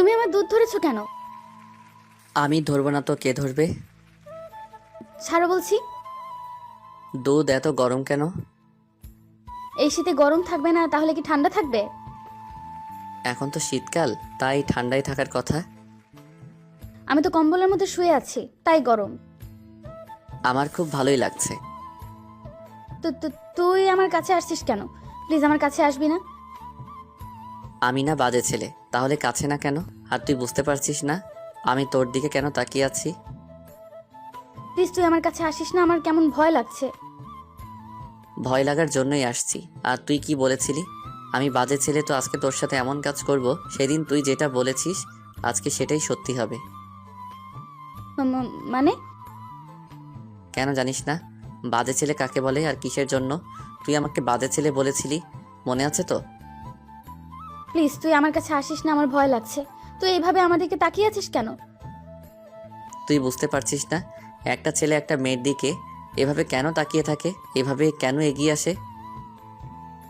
তুমি আমার দুধ ধরেছো কেন? আমি ধরবো না তো কে ধরবে? ছাড়ো বলছি। দুধ এত গরম কেন? এই শীতে গরম থাকবে না তাহলে কি ঠান্ডা থাকবে? এখন তো শীতকাল, তাই ঠান্ডায় থাকার কথা। আমি তো কম্বলের মধ্যে শুয়ে আছি, তাই গরম। আমার খুব ভালোই লাগছে। তুই আমার কাছে আসছিস কেন? প্লিজ আমার কাছে আসবি না। আমি না বাজে ছেলে, তাহলে কাছে না কেন? আর তুই বুঝতে পারছিস না আমি তোর দিকে কেন তাকিয়ে আছি? প্লিজ তুই আমার কাছে আসিস না, আমার কেমন ভয় লাগছে। ভয় লাগার জন্যই আসছি। আর তুই কি বলেছিলি? আমি বাজে ছেলে তো আজকে তোর সাথে এমন কাজ করব, সেদিন তুই যেটা বলেছিস আজকে সেটাই সত্যি হবে। মানে? কেন জানিস না বাজে ছেলে কাকে বলে আর কিসের জন্য? তুই আমাকে বাজে ছেলে বলেছিলি, মনে আছে তো? প্লিজ তুই আমার কাছে আসিস না, আমার ভয় লাগছে। তুই এইভাবে আমার দিকে তাকিয়ে আছিস কেন? তুই বুঝতে পারছিস না একটা ছেলে একটা মেয়ের দিকে এভাবে কেন তাকিয়ে থাকে, এভাবে কেন এগিয়ে আসে?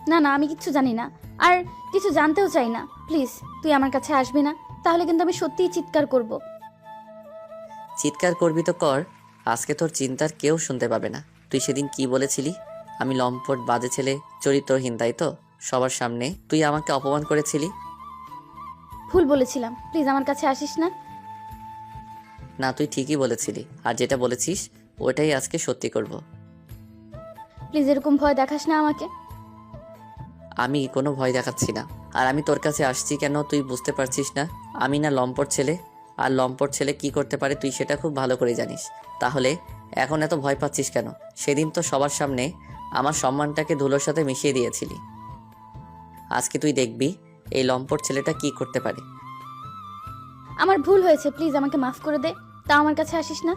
না না, আমি কিচ্ছু জানি না, আর কিছু জানতেও চাই না। প্লিজ তুই আমার কাছে আসবি না, তাহলে কিন্তু আমি সত্যিই চিৎকার করব। চিৎকার করবি তো কর, আজকে তোর চিন্তার কেউ শুনতে পাবে না। তুই সেদিন কি বলেছিলি? আমি লম্পট বাজে ছেলে, চরিত্রহীন, তাই তো? সবার সামনে তুই আমাকে অপমান করেছিলি। ভুল বলেছিলাম, প্লিজ আমার কাছে আসিস না। না, তুই ঠিকই বলেছিলি, আর যেটা বলেছিস ওটাই আজকে সত্যি করব। প্লিজ এরকম ভয় দেখাস না আমাকে। আমি কোনো ভয় দেখাচ্ছি না। আর আমি তোর কাছে আসছি কেন তুই বুঝতে পারছিস না? আমি না লম্পট ছেলে, আর লম্পট ছেলে কি করতে পারে তুই সেটা খুব ভালো করে জানিস। তাহলে এখন এত ভয় পাচ্ছিস কেন? সেদিন তো সবার সামনে আমার সম্মানটাকে ধুলোর সাথে মিশিয়ে দিয়েছিলি। আজকে তুই দেখবি এই লম্পট ছেলেটা কি করতে পারে। আমার ভুল হয়েছে, প্লিজ আমাকে মাফ করে দে। তাও আমার কাছে আসিস না।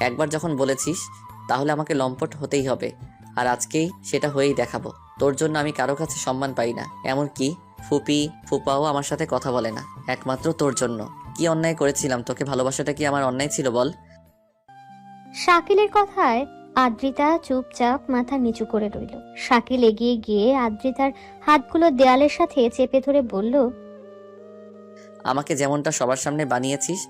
একবার যখন বলেছিস তাহলে আমাকে লম্পট হতেই হবে, আর আজকেই সেটা হয়েই দেখাবো। তোর জন্য আমি কারো কাছে সম্মান পাই না, এমনকি ফুপি ফুপাও আমার সাথে কথা বলে না, একমাত্র তোর জন্য। কি অন্যায় করেছিলাম? তোকে ভালোবাসাটা কি আমার অন্যায় ছিল বল? শাকিলের কথায় আদ্রিতা চুপচাপ মাথা নিচু করে রইল। শাকিল এগিয়ে গিয়ে আদ্রিতার হাতগুলো দেয়ালের সাথে চেপে ধরে বলল, আমাকে যেমনটা সবার সামনে বানিয়েছিস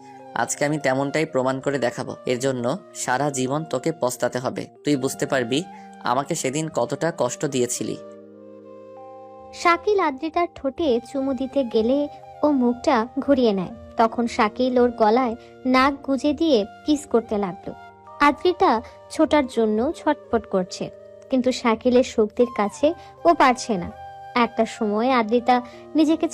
আজকে আমি তেমনটাই প্রমাণ করে দেখাবো। এর জন্য সারা জীবন তোকে পস্তাতে হবে। তুই বুঝতে পারবি আমাকে সেদিন কতটা কষ্ট দিয়েছিলি। শাকিল আদ্রিতার ঠোঁটে চুমু দিতে গেলে ও মুখটা ঘুরিয়ে নেয়। তখন শাকিল ওর গলায় নাক গুজে দিয়ে কিস করতে লাগলো। আদ্রিতা ছোটার জন্য ছটফট করছে, কিন্তু শাকিলের শক্তির কাছে ও পারছে না। একটা সময় আদ্রিতা নিজেকে